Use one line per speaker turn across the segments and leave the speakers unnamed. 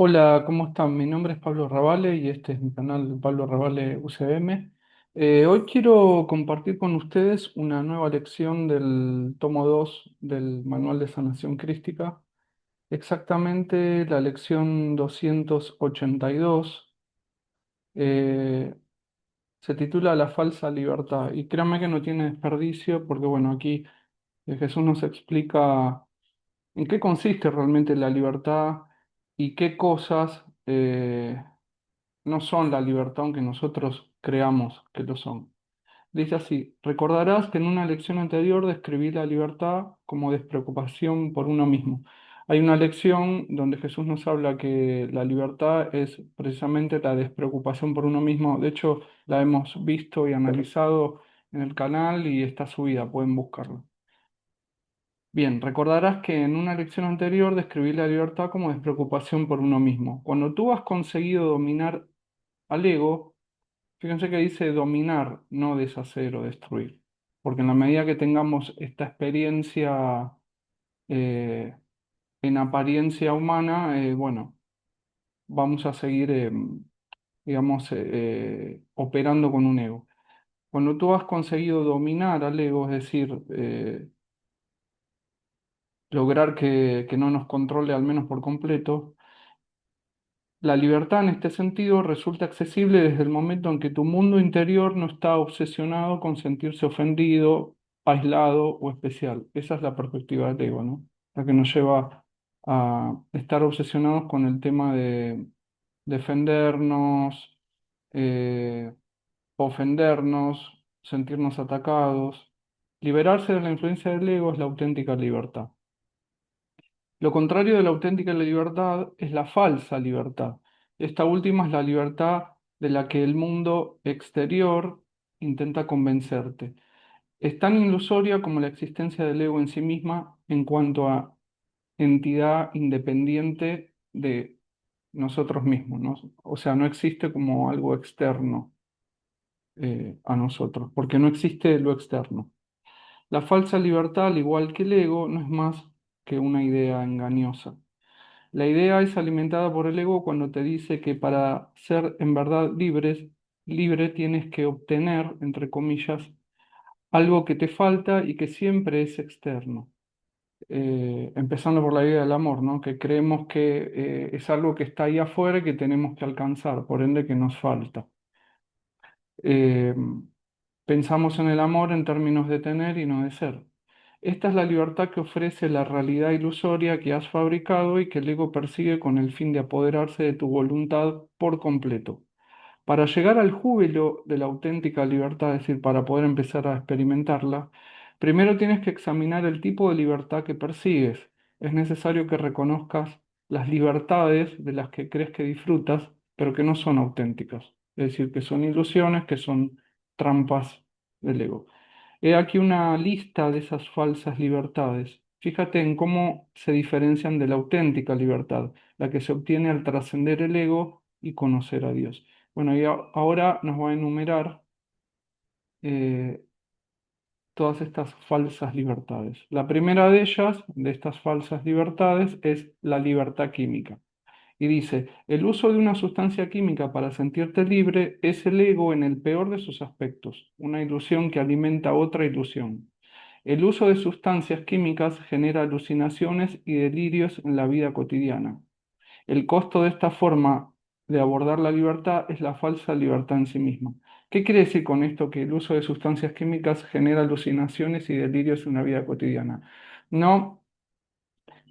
Hola, ¿cómo están? Mi nombre es Pablo Ravale y este es mi canal Pablo Ravale UCM. Hoy quiero compartir con ustedes una nueva lección del tomo 2 del Manual de Sanación Crística, exactamente la lección 282. eh, Se titula La falsa libertad y créanme que no tiene desperdicio porque bueno, aquí Jesús nos explica en qué consiste realmente la libertad y qué cosas no son la libertad aunque nosotros creamos que lo son. Dice así, recordarás que en una lección anterior describí la libertad como despreocupación por uno mismo. Hay una lección donde Jesús nos habla que la libertad es precisamente la despreocupación por uno mismo. De hecho, la hemos visto y analizado en el canal y está subida, pueden buscarla. Bien, recordarás que en una lección anterior describí la libertad como despreocupación por uno mismo. Cuando tú has conseguido dominar al ego, fíjense que dice dominar, no deshacer o destruir. Porque en la medida que tengamos esta experiencia eh, en apariencia humana, bueno, vamos a seguir, digamos, operando con un ego. Cuando tú has conseguido dominar al ego, es decir, lograr que no nos controle al menos por completo, la libertad en este sentido resulta accesible desde el momento en que tu mundo interior no está obsesionado con sentirse ofendido, aislado o especial. Esa es la perspectiva del ego, ¿no? La que nos lleva a estar obsesionados con el tema de defendernos, eh, ofendernos, sentirnos atacados. Liberarse de la influencia del ego es la auténtica libertad. Lo contrario de la auténtica libertad es la falsa libertad. Esta última es la libertad de la que el mundo exterior intenta convencerte. Es tan ilusoria como la existencia del ego en sí misma en cuanto a entidad independiente de nosotros mismos, ¿no? O sea, no existe como algo externo a nosotros, porque no existe lo externo. La falsa libertad, al igual que el ego, no es más que una idea engañosa. La idea es alimentada por el ego cuando te dice que para ser en verdad libre tienes que obtener, entre comillas, algo que te falta y que siempre es externo. Empezando por la idea del amor, ¿no? Que creemos que es algo que está ahí afuera y que tenemos que alcanzar, por ende que nos falta. Eh, Pensamos en el amor en términos de tener y no de ser. Esta es la libertad que ofrece la realidad ilusoria que has fabricado y que el ego persigue con el fin de apoderarse de tu voluntad por completo. Para llegar al júbilo de la auténtica libertad, es decir, para poder empezar a experimentarla, primero tienes que examinar el tipo de libertad que persigues. Es necesario que reconozcas las libertades de las que crees que disfrutas, pero que no son auténticas. Es decir, que son ilusiones, que son trampas del ego. He aquí una lista de esas falsas libertades. Fíjate en cómo se diferencian de la auténtica libertad, la que se obtiene al trascender el ego y conocer a Dios. Bueno, y ahora nos va a enumerar eh, todas estas falsas libertades. La primera de ellas, de estas falsas libertades, es la libertad química. Y dice, el uso de una sustancia química para sentirte libre es el ego en el peor de sus aspectos, una ilusión que alimenta otra ilusión. El uso de sustancias químicas genera alucinaciones y delirios en la vida cotidiana. El costo de esta forma de abordar la libertad es la falsa libertad en sí misma. ¿Qué quiere decir con esto? Que el uso de sustancias químicas genera alucinaciones y delirios en la vida cotidiana. No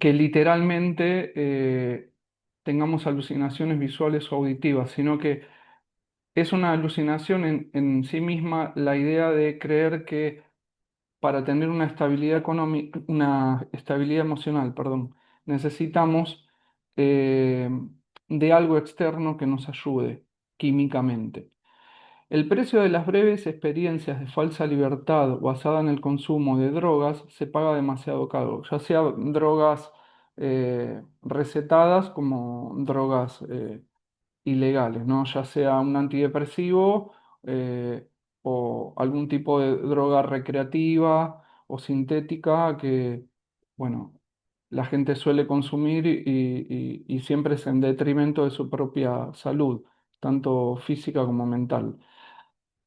que literalmente tengamos alucinaciones visuales o auditivas, sino que es una alucinación en sí misma la idea de creer que para tener una estabilidad económica, una estabilidad emocional, perdón, necesitamos eh, de algo externo que nos ayude químicamente. El precio de las breves experiencias de falsa libertad basada en el consumo de drogas se paga demasiado caro, ya sea drogas recetadas como drogas ilegales, ¿no? Ya sea un antidepresivo o algún tipo de droga recreativa o sintética que, bueno, la gente suele consumir y siempre es en detrimento de su propia salud, tanto física como mental.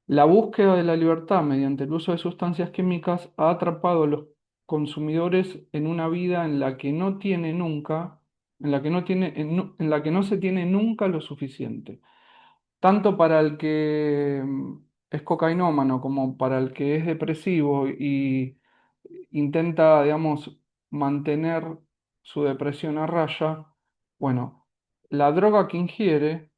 La búsqueda de la libertad mediante el uso de sustancias químicas ha atrapado a los consumidores en una vida en la que no tiene nunca, en la que no se tiene nunca lo suficiente, tanto para el que es cocainómano como para el que es depresivo y intenta, digamos, mantener su depresión a raya. Bueno, la droga que ingiere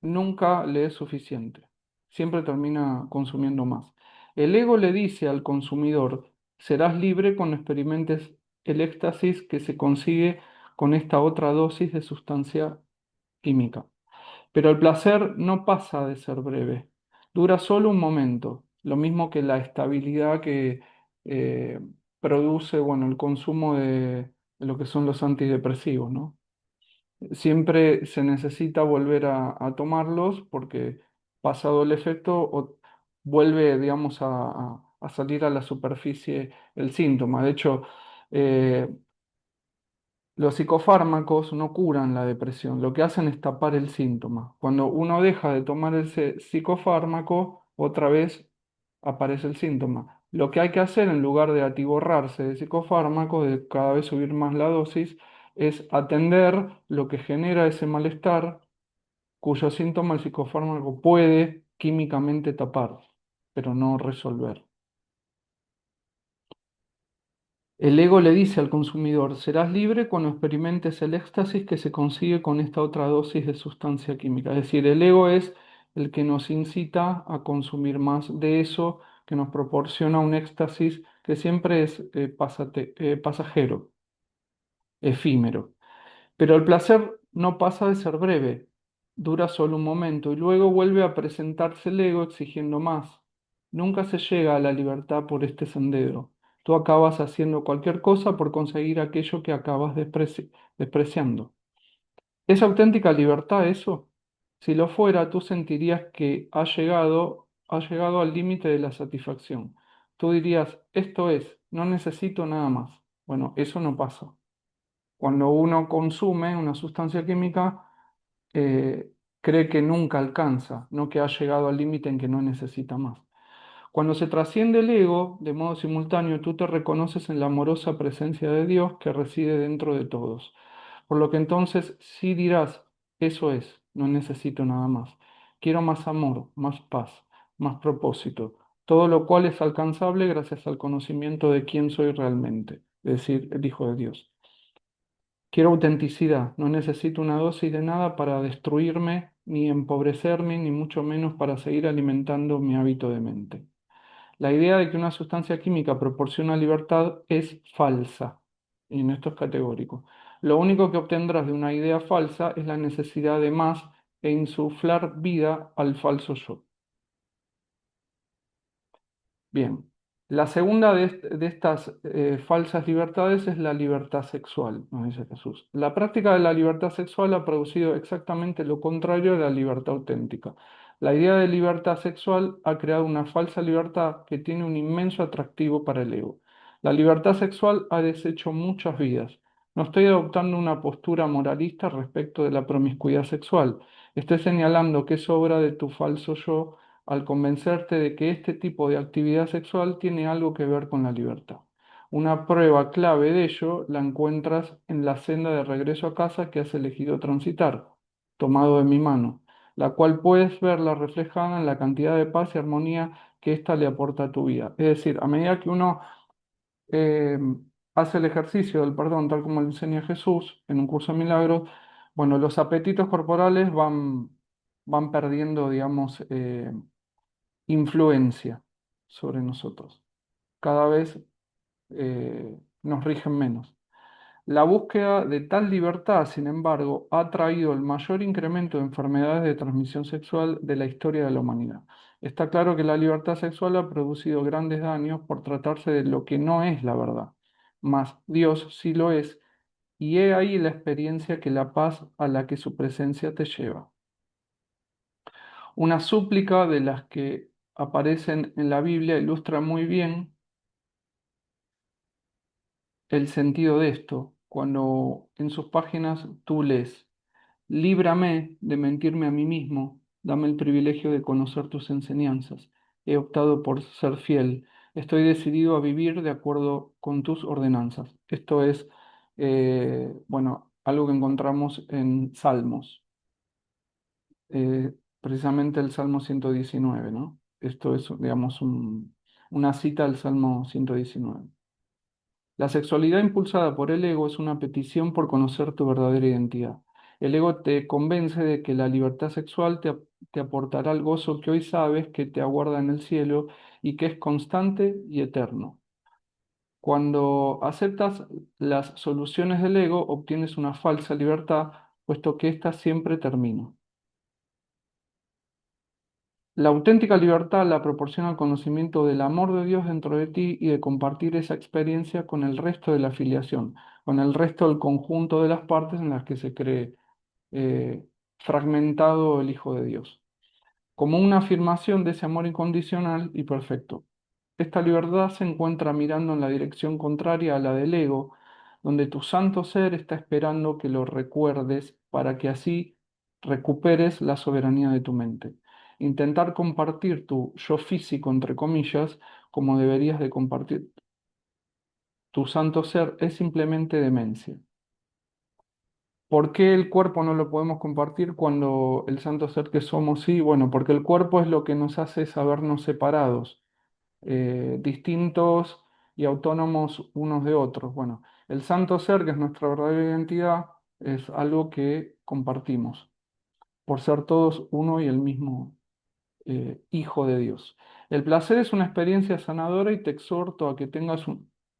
nunca le es suficiente, siempre termina consumiendo más. El ego le dice al consumidor: serás libre cuando experimentes el éxtasis que se consigue con esta otra dosis de sustancia química. Pero el placer no pasa de ser breve, dura solo un momento, lo mismo que la estabilidad que eh, produce, bueno, el consumo de lo que son los antidepresivos, ¿no? Siempre se necesita volver a tomarlos porque pasado el efecto vuelve, digamos, a salir a la superficie el síntoma. De hecho, eh, los psicofármacos no curan la depresión, lo que hacen es tapar el síntoma. Cuando uno deja de tomar ese psicofármaco, otra vez aparece el síntoma. Lo que hay que hacer en lugar de atiborrarse de psicofármaco, de cada vez subir más la dosis, es atender lo que genera ese malestar, cuyo síntoma el psicofármaco puede químicamente tapar, pero no resolver. El ego le dice al consumidor: serás libre cuando experimentes el éxtasis que se consigue con esta otra dosis de sustancia química. Es decir, el ego es el que nos incita a consumir más de eso, que nos proporciona un éxtasis que siempre es pasajero, efímero. Pero el placer no pasa de ser breve, dura solo un momento y luego vuelve a presentarse el ego exigiendo más. Nunca se llega a la libertad por este sendero. Tú acabas haciendo cualquier cosa por conseguir aquello que acabas despreciando. ¿Es auténtica libertad eso? Si lo fuera, tú sentirías que has llegado al límite de la satisfacción. Tú dirías: esto es, no necesito nada más. Bueno, eso no pasa. Cuando uno consume una sustancia química, eh, cree que nunca alcanza, no que ha llegado al límite en que no necesita más. Cuando se trasciende el ego, de modo simultáneo, tú te reconoces en la amorosa presencia de Dios que reside dentro de todos. Por lo que entonces sí dirás: eso es, no necesito nada más. Quiero más amor, más paz, más propósito, todo lo cual es alcanzable gracias al conocimiento de quién soy realmente, es decir, el Hijo de Dios. Quiero autenticidad, no necesito una dosis de nada para destruirme, ni empobrecerme, ni mucho menos para seguir alimentando mi hábito de mente. La idea de que una sustancia química proporciona libertad es falsa, y en esto es categórico. Lo único que obtendrás de una idea falsa es la necesidad de más e insuflar vida al falso yo. Bien, la segunda de estas falsas libertades es la libertad sexual, nos dice Jesús. La práctica de la libertad sexual ha producido exactamente lo contrario de la libertad auténtica. La idea de libertad sexual ha creado una falsa libertad que tiene un inmenso atractivo para el ego. La libertad sexual ha deshecho muchas vidas. No estoy adoptando una postura moralista respecto de la promiscuidad sexual. Estoy señalando que es obra de tu falso yo al convencerte de que este tipo de actividad sexual tiene algo que ver con la libertad. Una prueba clave de ello la encuentras en la senda de regreso a casa que has elegido transitar, tomado de mi mano, la cual puedes verla reflejada en la cantidad de paz y armonía que ésta le aporta a tu vida. Es decir, a medida que uno eh, hace el ejercicio del perdón, tal como lo enseña Jesús en un curso de milagros, bueno, los apetitos corporales van perdiendo, digamos, influencia sobre nosotros. Cada vez nos rigen menos. La búsqueda de tal libertad, sin embargo, ha traído el mayor incremento de enfermedades de transmisión sexual de la historia de la humanidad. Está claro que la libertad sexual ha producido grandes daños por tratarse de lo que no es la verdad, mas Dios sí lo es, y he ahí la experiencia que la paz a la que su presencia te lleva. Una súplica de las que aparecen en la Biblia ilustra muy bien el sentido de esto cuando en sus páginas tú lees: líbrame de mentirme a mí mismo, dame el privilegio de conocer tus enseñanzas. He optado por ser fiel, estoy decidido a vivir de acuerdo con tus ordenanzas. Esto es, bueno, algo que encontramos en Salmos, precisamente el Salmo 119, ¿no? Esto es, digamos, una cita del Salmo 119. La sexualidad impulsada por el ego es una petición por conocer tu verdadera identidad. El ego te convence de que la libertad sexual te aportará el gozo que hoy sabes que te aguarda en el cielo y que es constante y eterno. Cuando aceptas las soluciones del ego, obtienes una falsa libertad, puesto que ésta siempre termina. La auténtica libertad la proporciona el conocimiento del amor de Dios dentro de ti y de compartir esa experiencia con el resto de la afiliación, con el resto del conjunto de las partes en las que se cree eh, fragmentado el Hijo de Dios, como una afirmación de ese amor incondicional y perfecto. Esta libertad se encuentra mirando en la dirección contraria a la del ego, donde tu santo ser está esperando que lo recuerdes para que así recuperes la soberanía de tu mente. Intentar compartir tu yo físico, entre comillas, como deberías de compartir tu santo ser, es simplemente demencia. ¿Por qué el cuerpo no lo podemos compartir cuando el santo ser que somos sí? Bueno, porque el cuerpo es lo que nos hace sabernos separados, distintos y autónomos unos de otros. Bueno, el santo ser, que es nuestra verdadera identidad, es algo que compartimos, por ser todos uno y el mismo Hijo de Dios. El placer es una experiencia sanadora y te exhorto a que tengas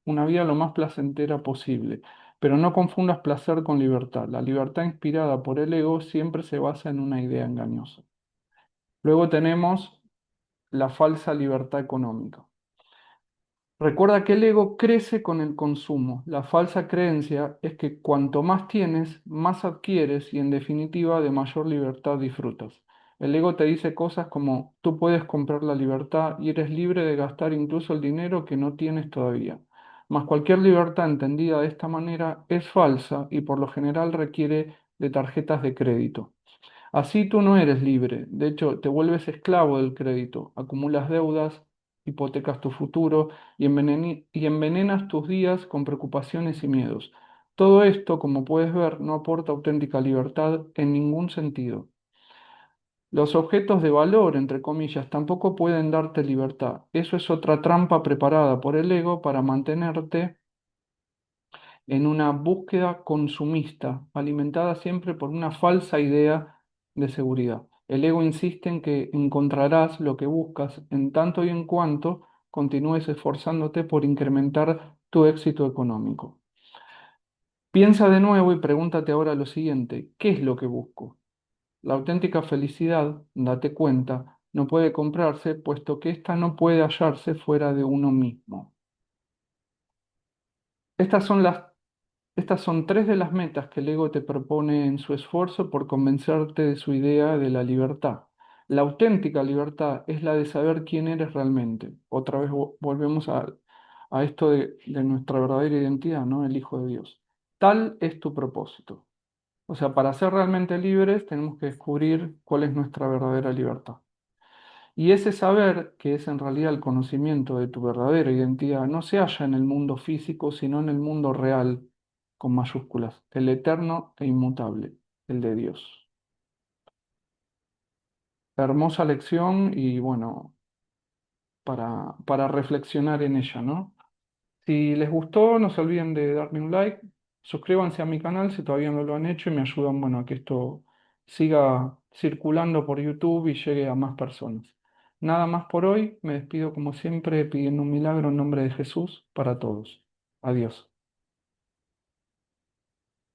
una vida lo más placentera posible, pero no confundas placer con libertad. La libertad inspirada por el ego siempre se basa en una idea engañosa. Luego tenemos la falsa libertad económica. Recuerda que el ego crece con el consumo. La falsa creencia es que cuanto más tienes, más adquieres y en definitiva de mayor libertad disfrutas. El ego te dice cosas como tú puedes comprar la libertad y eres libre de gastar incluso el dinero que no tienes todavía. Mas cualquier libertad entendida de esta manera es falsa y por lo general requiere de tarjetas de crédito. Así tú no eres libre, de hecho te vuelves esclavo del crédito, acumulas deudas, hipotecas tu futuro y envenenas tus días con preocupaciones y miedos. Todo esto, como puedes ver, no aporta auténtica libertad en ningún sentido. Los objetos de valor, entre comillas, tampoco pueden darte libertad. Eso es otra trampa preparada por el ego para mantenerte en una búsqueda consumista, alimentada siempre por una falsa idea de seguridad. El ego insiste en que encontrarás lo que buscas en tanto y en cuanto continúes esforzándote por incrementar tu éxito económico. Piensa de nuevo y pregúntate ahora lo siguiente: ¿qué es lo que busco? La auténtica felicidad, date cuenta, no puede comprarse, puesto que ésta no puede hallarse fuera de uno mismo. Estas son las Estas son tres de las metas que el ego te propone en su esfuerzo por convencerte de su idea de la libertad. La auténtica libertad es la de saber quién eres realmente. Otra vez volvemos a esto de nuestra verdadera identidad, ¿no? El Hijo de Dios. Tal es tu propósito. O sea, para ser realmente libres tenemos que descubrir cuál es nuestra verdadera libertad. Y ese saber, que es en realidad el conocimiento de tu verdadera identidad, no se halla en el mundo físico, sino en el mundo real, con mayúsculas, el eterno e inmutable, el de Dios. Hermosa lección y bueno, para reflexionar en ella, ¿no? Si les gustó, no se olviden de darme un like, suscríbanse a mi canal si todavía no lo han hecho y me ayudan, bueno, a que esto siga circulando por YouTube y llegue a más personas. Nada más por hoy, me despido como siempre pidiendo un milagro en nombre de Jesús para todos. Adiós.